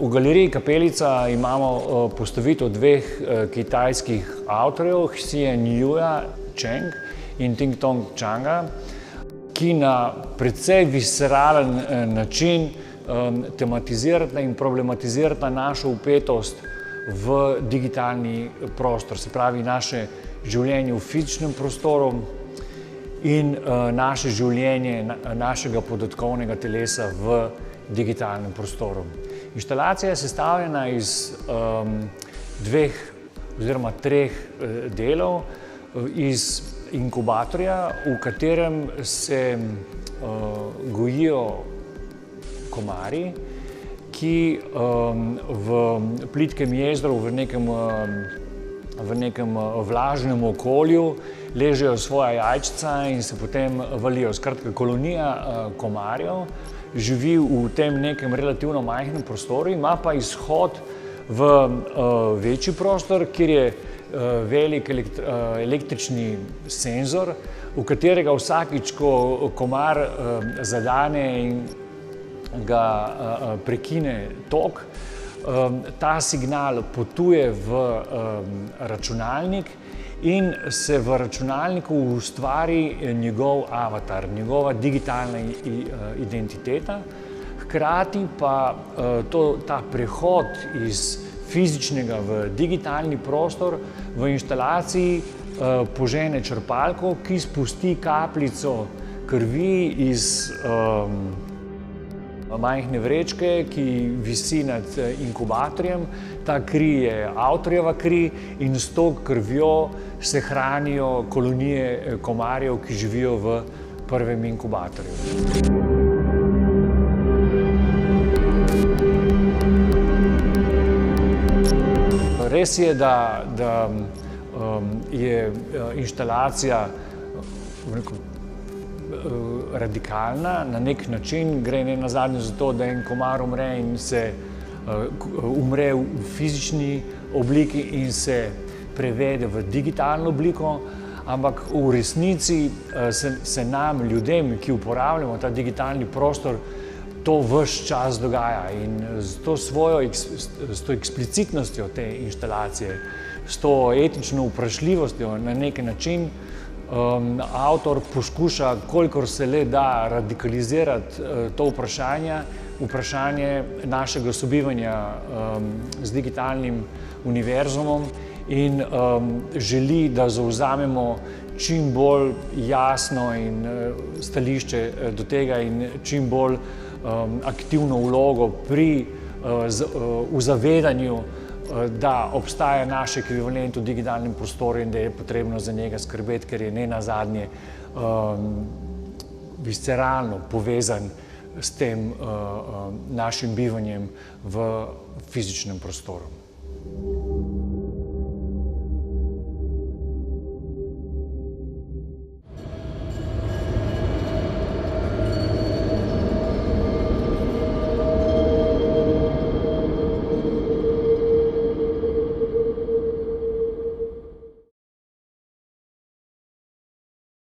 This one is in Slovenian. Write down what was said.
V galeriji Kapelica imamo postavitev dveh kitajskih avtorjev, Xian Yuja Cheng in Ting Tong Changa, ki na precej visceralen način tematizirata in problematizirata našo vpetost v digitalni prostor, se pravi naše življenje v fizičnem prostoru in naše življenje našega podatkovnega telesa v digitalnem prostoru. Inštalacija je sestavljena iz dveh oziroma treh delov, iz inkubatorja, v katerem se gojijo komarji, ki v plitkem jezru, v nekem vlažnem okolju ležejo svoja jajčca in se potem valijo. Skratka, kolonija komarjev živi v tem nekem relativno majhnem prostoru, ima pa izhod v večji prostor, kjer je velik električni senzor, v katerega vsakič, ko komar zadane in ga prekine tok, ta signal potuje v računalnik in se v računalniku ustvari njegov avatar, njegova digitalna identiteta. Hkrati pa ta prehod iz fizičnega v digitalni prostor v inštalaciji požene črpalko, ki spusti kapljico krvi iz majhne vrečke, ki visi nad inkubatorjem. Ta kri je avtorjeva kri in s to krvjo se hranijo kolonije komarjev, ki živijo v prvem inkubatorju. Res je, da je inštalacija radikalna, na nek način gre nenazadnje za to, da en komar umre in se umre v fizični obliki in se prevede v digitalno obliko, ampak v resnici se nam, ljudem, ki uporabljamo ta digitalni prostor, to ves čas dogaja in s to eksplicitnostjo te inštalacije, s to etično vprašljivostjo na neki način avtor poskuša, kolikor se le da, radikalizirati to vprašanje našega sobivanja z digitalnim univerzumom in želi, da zavzamemo čim bolj jasno in stališče do tega in čim bolj aktivno vlogo pri zavedanju, da obstaja naš ekvivalent v digitalnem prostoru in da je potrebno za njega skrbeti, ker je nenazadnje visceralno povezan s tem našim bivanjem v fizičnem prostoru.